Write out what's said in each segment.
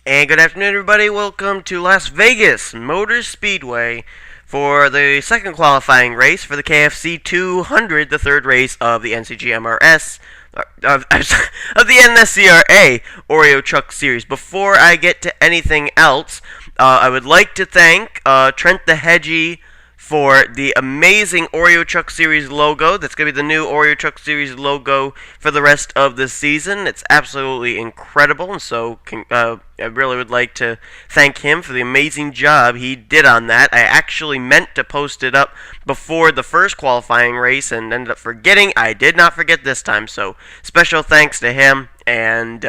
And good afternoon, everybody. Welcome to Las Vegas Motor Speedway for the second qualifying race for the KFC 200, the third race of the NCGMRS, of the NNSCRA Oreo Truck Series. Before I get to anything else, I would like to thank Trent the Hedgie for the amazing Oreo Truck Series logo. That's going to be the new Oreo Truck Series logo for the rest of the season. It's absolutely incredible, and so I really would like to thank him for the amazing job he did on that. I actually meant to post it up before the first qualifying race and ended up forgetting. I did not forget this time, so special thanks to him, and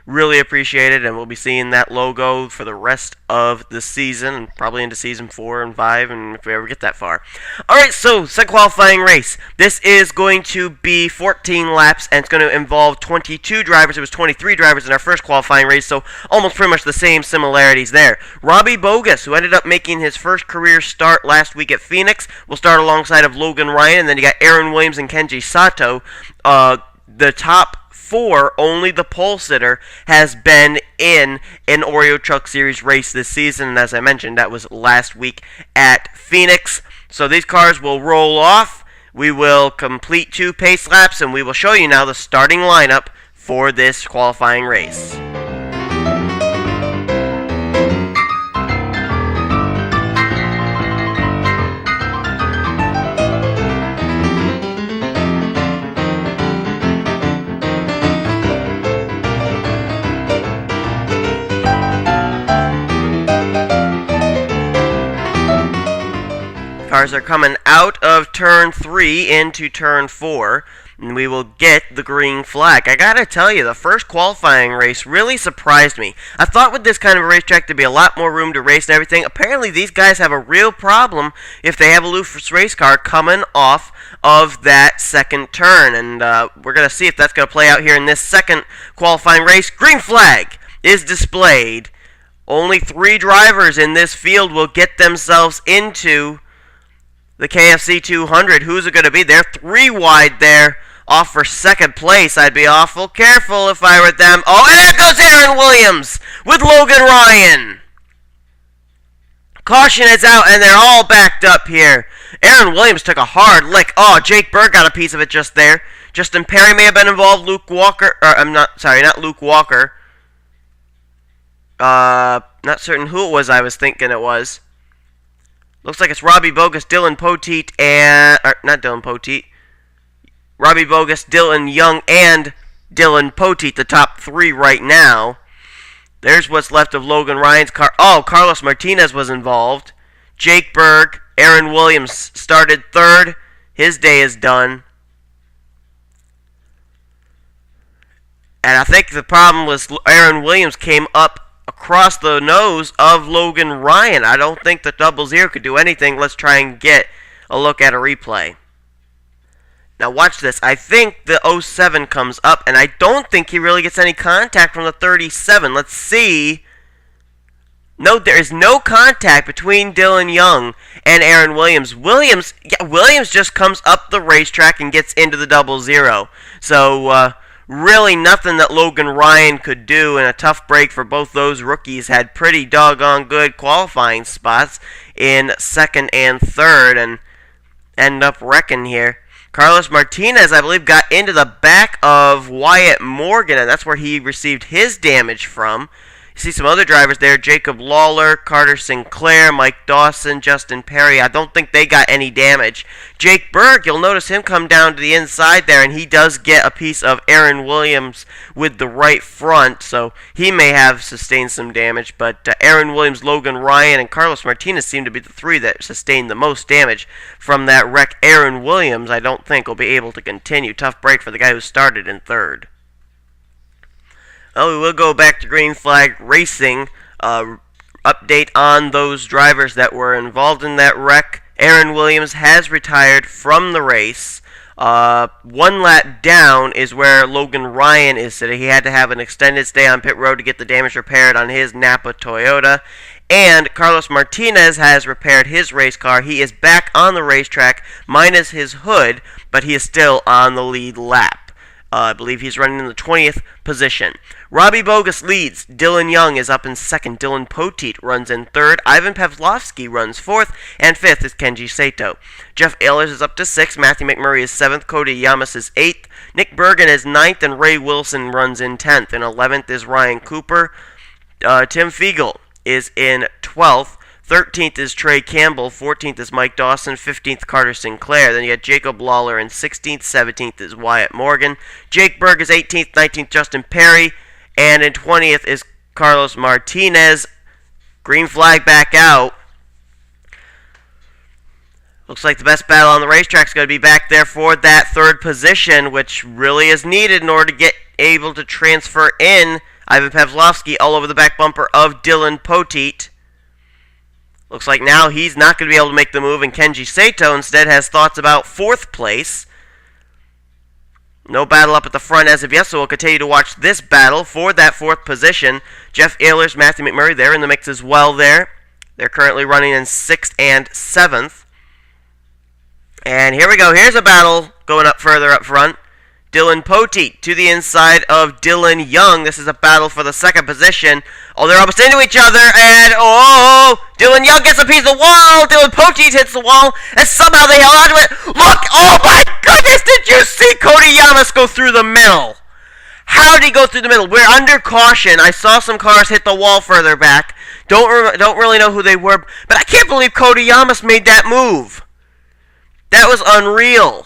really appreciate it, and we'll be seeing that logo for the rest of the season, and probably into season 4 and 5, and if we ever get that far. Alright, so, second qualifying race. This is going to be 14 laps, and it's going to involve 22 drivers. It was 23 drivers in our first qualifying race, so almost pretty much the same similarities there. Robbie Bogus, who ended up making his first career start last week at Phoenix, will start alongside of Logan Ryan, and then you got Aaron Williams and Kenji Sato. The top 4, only the pole sitter has been in an Oreo Truck Series race this season, and as I mentioned, that was last week at Phoenix. So these cars will roll off, we will complete 2 pace laps, and we will show you now the starting lineup for this qualifying race. Cars are coming out of turn 3 into turn 4, and we will get the green flag. I gotta tell you, the first qualifying race really surprised me. I thought with this kind of a racetrack there'd be a lot more room to race and everything. Apparently these guys have a real problem if they have a loose race car coming off of that second turn, and we're gonna see if that's gonna play out here in this second qualifying race. Green flag is displayed. Only 3 drivers in this field will get themselves into the KFC 200. Who's it going to be? They're 3 wide there, off for second place. I'd be awful careful if I were them. Oh, and there goes Aaron Williams with Logan Ryan. Caution is out, and they're all backed up here. Aaron Williams took a hard lick. Oh, Jake Berg got a piece of it just there. Justin Perry may have been involved. Luke Walker, not Luke Walker. Not certain who it was I was thinking it was. Looks like it's Robbie Bogus, Dylan Poteet, and... not Dylan Poteet. Robbie Bogus, Dylan Young, and Dylan Poteet, the top 3 right now. There's what's left of Logan Ryan's car. Oh, Carlos Martinez was involved. Jake Berg, Aaron Williams started 3rd. His day is done. And I think the problem was Aaron Williams came up across the nose of Logan Ryan. I don't think the 00 could do anything. Let's try and get a look at a replay. Now watch this. I think the 07 comes up, and I don't think he really gets any contact from the 37. Let's see. No, there is no contact between Dylan Young and Aaron Williams. Williams just comes up the racetrack and gets into the 00. So, really nothing that Logan Ryan could do, and a tough break for both those rookies. Had pretty doggone good qualifying spots in 2nd and 3rd and end up wrecking here. Carlos Martinez, I believe, got into the back of Wyatt Morgan, and that's where he received his damage from. You see some other drivers there, Jacob Lawler, Carter Sinclair, Mike Dawson, Justin Perry. I don't think they got any damage. Jake Berg, you'll notice him come down to the inside there, and he does get a piece of Aaron Williams with the right front, so he may have sustained some damage. But Aaron Williams, Logan Ryan, and Carlos Martinez seem to be the 3 that sustained the most damage from that wreck. Aaron Williams, I don't think, will be able to continue. Tough break for the guy who started in 3rd. Well, we will go back to green flag racing. Update on those drivers that were involved in that wreck. Aaron Williams has retired from the race. 1 lap down is where Logan Ryan is sitting. He had to have an extended stay on pit road to get the damage repaired on his Napa Toyota. And Carlos Martinez has repaired his race car. He is back on the racetrack, minus his hood, but he is still on the lead lap. I believe he's running in the 20th position. Robbie Bogus leads. Dylan Young is up in second. Dylan Poteet runs in third. Ivan Pavlovsky runs fourth. And fifth is Kenji Sato. Jeff Ehlers is up to sixth. Matthew McMurray is seventh. Cody Yamas is eighth. Nick Bergen is ninth. And Ray Wilson runs in 10th. And 11th is Ryan Cooper. Tim Fiegel is in 12th. 13th is Trey Campbell, 14th is Mike Dawson, 15th Carter Sinclair. Then you got Jacob Lawler in 16th, 17th is Wyatt Morgan. Jake Berg is 18th, 19th Justin Perry, and in 20th is Carlos Martinez. Green flag back out. Looks like the best battle on the racetrack is going to be back there for that third position, which really is needed in order to get able to transfer in Ivan Pavlovsky all over the back bumper of Dylan Poteet. Looks like now he's not going to be able to make the move, and Kenji Sato instead has thoughts about fourth place. No battle up at the front as of yet, so we'll continue to watch this battle for that fourth position. Jeff Ehlers, Matthew McMurray, they're in the mix as well there. They're currently running in 6th and 7th. And here we go. Here's a battle going up further up front. Dylan Poteet to the inside of Dylan Young. This is a battle for the second position. Oh, they're almost into each other, and Dylan Young gets a piece of the wall. Dylan Poteet hits the wall, and somehow they held onto it. Look! Oh my goodness! Did you see Cody Yamas go through the middle? How did he go through the middle? We're under caution. I saw some cars hit the wall further back. Don't really know who they were, but I can't believe Cody Yamas made that move. That was unreal.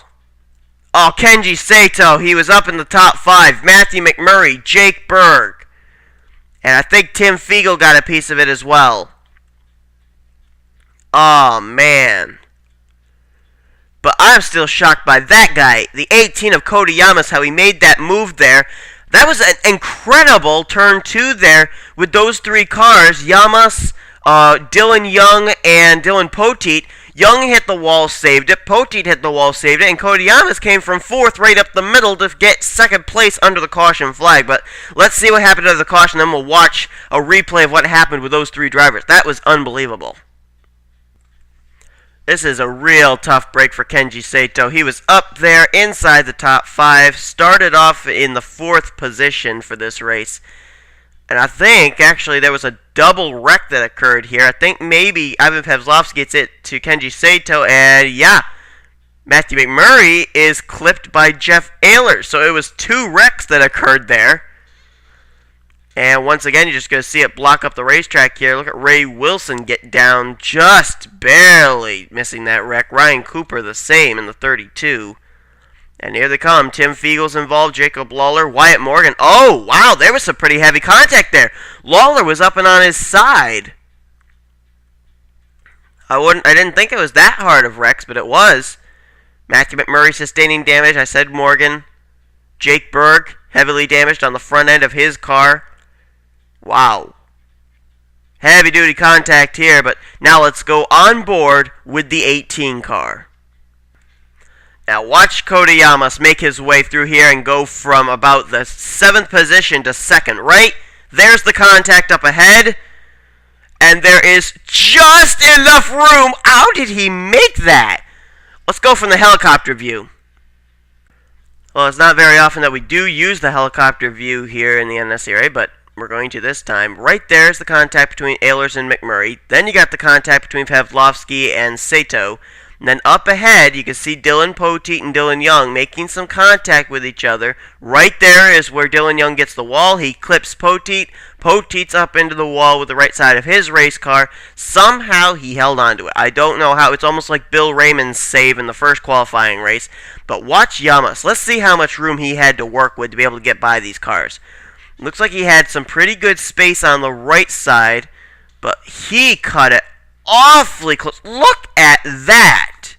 Oh, Kenji Sato, he was up in the top 5. Matthew McMurray, Jake Berg. And I think Tim Fiegel got a piece of it as well. Oh, man. But I'm still shocked by that guy. The 18 of Cody Yamas, how he made that move there. That was an incredible turn 2 there with those 3 cars. Yamas, Dylan Young, and Dylan Poteet. Young hit the wall, saved it. Poteet hit the wall, saved it. And Cody Yamas came from 4th right up the middle to get 2nd place under the caution flag. But let's see what happened under the caution, then we'll watch a replay of what happened with those 3 drivers. That was unbelievable. This is a real tough break for Kenji Sato. He was up there inside the top 5. Started off in the 4th position for this race. And I think, actually, there was a double wreck that occurred here. I think maybe Ivan Pavlovsky gets it to Kenji Sato, and yeah, Matthew McMurray is clipped by Jeff Ehlers. So it was 2 wrecks that occurred there. And once again, you're just going to see it block up the racetrack here. Look at Ray Wilson get down, just barely missing that wreck. Ryan Cooper the same in the 32. And here they come. Tim Fiegel's involved. Jacob Lawler. Wyatt Morgan. Oh, wow. There was some pretty heavy contact there. Lawler was up and on his side. I didn't think it was that hard of wrecks, but it was. Matthew McMurray sustaining damage. I said Morgan. Jake Berg heavily damaged on the front end of his car. Wow. Heavy duty contact here, but now let's go on board with the 18 car. Now watch Cody Yamas make his way through here and go from about the 7th position to 2nd. Right? There's the contact up ahead. And there is just enough room. How did he make that? Let's go from the helicopter view. Well, it's not very often that we do use the helicopter view here in the NNSCRA, but we're going to this time. Right there is the contact between Ehlers and McMurray. Then you got the contact between Pavlovsky and Sato. And then up ahead, you can see Dylan Poteet and Dylan Young making some contact with each other. Right there is where Dylan Young gets the wall. He clips Poteet. Poteet's up into the wall with the right side of his race car. Somehow he held onto it. I don't know how. It's almost like Bill Raymond's save in the first qualifying race. But watch Yamas. Let's see how much room he had to work with to be able to get by these cars. Looks like he had some pretty good space on the right side. But he cut it awfully close. Look at that.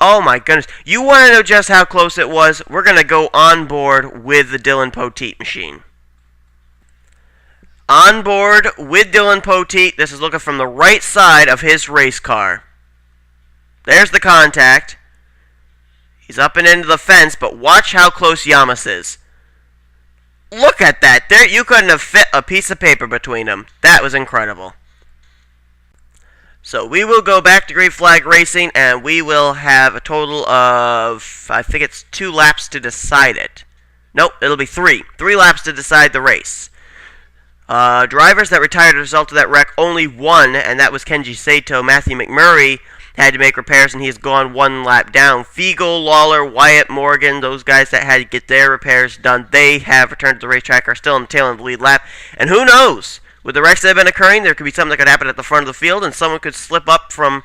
Oh my goodness. You want to know just how close it was? We're going to go on board with the Dylan Poteet machine. On board with Dylan Poteet. This is looking from the right side of his race car. There's the contact. He's up and into the fence, but watch how close Yamas is. Look at that. There, you couldn't have fit a piece of paper between them. That was incredible. So we will go back to green flag racing, and we will have a total of, I think it's 2 laps to decide it. Nope, it'll be 3. 3 laps to decide the race. Drivers that retired as a result of that wreck, only one, and that was Kenji Sato. Matthew McMurray had to make repairs, and he's gone 1 lap down. Fiegel, Lawler, Wyatt Morgan, those guys that had to get their repairs done, they have returned to the racetrack, are still in the tail end of the lead lap. And who knows? With the wrecks that have been occurring, there could be something that could happen at the front of the field, and someone could slip up from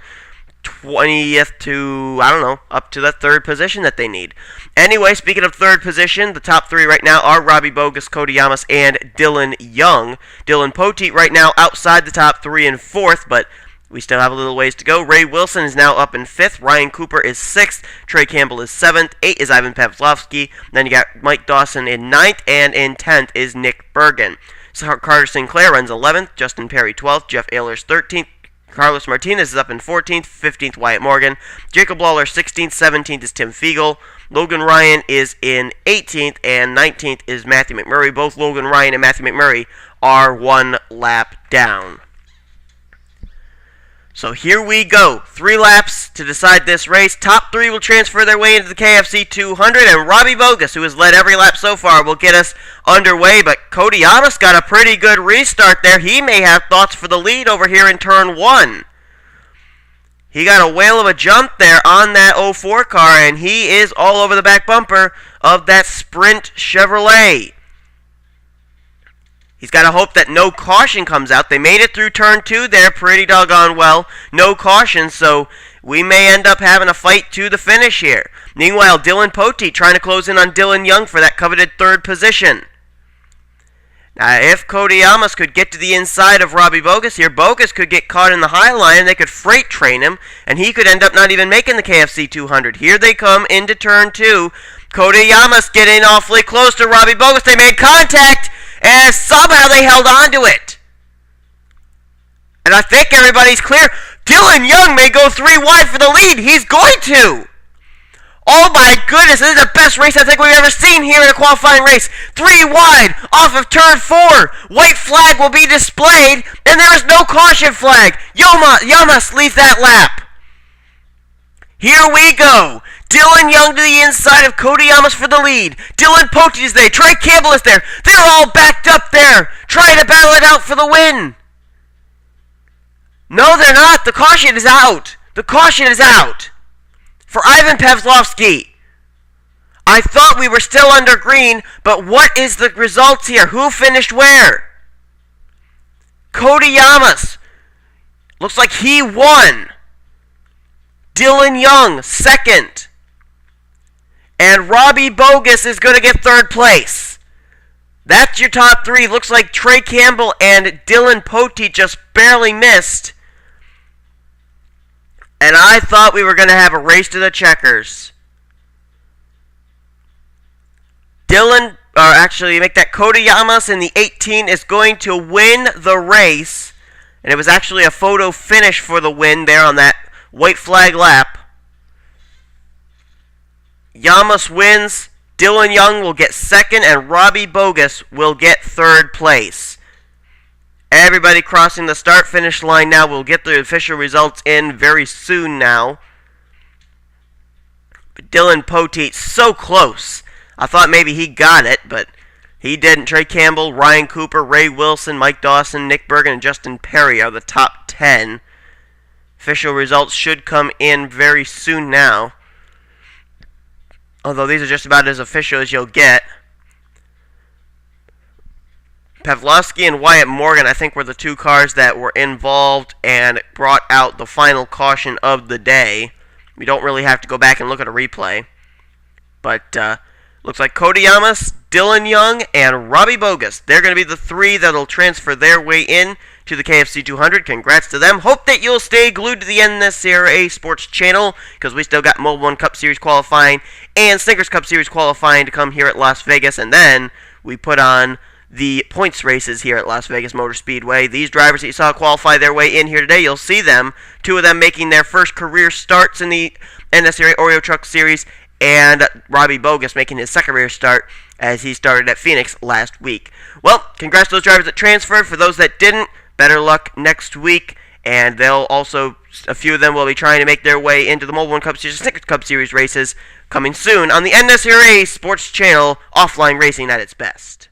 20th to, I don't know, up to the 3rd position that they need. Anyway, speaking of 3rd position, the top 3 right now are Robbie Bogus, Cody Yamas, and Dylan Young. Dylan Poteet right now outside the top 3 and 4th, but we still have a little ways to go. Ray Wilson is now up in 5th. Ryan Cooper is 6th. Trey Campbell is 7th. 8 is Ivan Pavlovsky. Then you got Mike Dawson in 9th, and in 10th is Nick Bergen. So Carter Sinclair runs 11th. Justin Perry 12th. Jeff Ehlers 13th. Carlos Martinez is up in 14th, 15th Wyatt Morgan, Jacob Lawler 16th, 17th is Tim Fiegel, Logan Ryan is in 18th, and 19th is Matthew McMurray. Both Logan Ryan and Matthew McMurray are 1 lap down. So here we go. 3 laps to decide this race. Top 3 will transfer their way into the KFC 200, and Robbie Bogus, who has led every lap so far, will get us underway. But Cody Yamas got a pretty good restart there. He may have thoughts for the lead over here in turn 1. He got a whale of a jump there on that 04 car, and he is all over the back bumper of that Sprint Chevrolet. He's got to hope that no caution comes out. They made it through turn 2 there pretty doggone well. No caution, so we may end up having a fight to the finish here. Meanwhile, Dylan Poteet trying to close in on Dylan Young for that coveted 3rd position. Now, if Cody Yamas could get to the inside of Robbie Bogus here, Bogus could get caught in the high line, and they could freight train him, and he could end up not even making the KFC 200. Here they come into turn 2. Cody Yamas getting awfully close to Robbie Bogus. They made contact, and somehow they held on to it. And I think everybody's clear. Dylan Young may go 3 wide for the lead. He's going to. Oh my goodness, this is the best race I think we've ever seen here in a qualifying race. 3 wide off of turn 4. White flag will be displayed, and there is no caution flag. Yamas leads that lap. Here we go. Dylan Young to the inside of Cody Yamas for the lead. Dylan Poteet is there. Trey Campbell is there. They're all backed up there, trying to battle it out for the win. No, they're not. The caution is out. The caution is out for Ivan Pavlovsky. I thought we were still under green, but what is the results here? Who finished where? Cody Yamas. Looks like he won. Dylan Young, 2nd. And Robbie Bogus is going to get 3rd place. That's your top 3. Looks like Trey Campbell and Dylan Poteet just barely missed. And I thought we were going to have a race to the checkers. Make that Cody Yamas in the 18 is going to win the race. And it was actually a photo finish for the win there on that white flag lap. Yamas wins, Dylan Young will get 2nd, and Robbie Bogus will get 3rd place. Everybody crossing the start-finish line now. We'll get the official results in very soon now. But Dylan Poteet, so close. I thought maybe he got it, but he didn't. Trey Campbell, Ryan Cooper, Ray Wilson, Mike Dawson, Nick Bergen, and Justin Perry are the top 10. Official results should come in very soon now. Although these are just about as official as you'll get. Pavlovsky and Wyatt Morgan, I think, were the 2 cars that were involved and brought out the final caution of the day. We don't really have to go back and look at a replay. But looks like Cody Yamas, Dylan Young, and Robbie Bogus. They're going to be the 3 that'll transfer their way in to the KFC 200. Congrats to them. Hope that you'll stay glued to the NNSCRA Sports channel, because we still got Mobile 1 Cup Series qualifying and Snickers Cup Series qualifying to come here at Las Vegas, and then we put on the points races here at Las Vegas Motor Speedway. These drivers that you saw qualify their way in here today, you'll see them. 2 of them making their first career starts in the NNSCRA Oreo Truck Series, and Robbie Bogus making his 2nd career start as he started at Phoenix last week. Well, congrats to those drivers that transferred. For those that didn't, better luck next week, and a few of them will be trying to make their way into the Mobile One Cup Series, Snickers Cup Series races coming soon on the NNSCRA Sports Channel, offline racing at its best.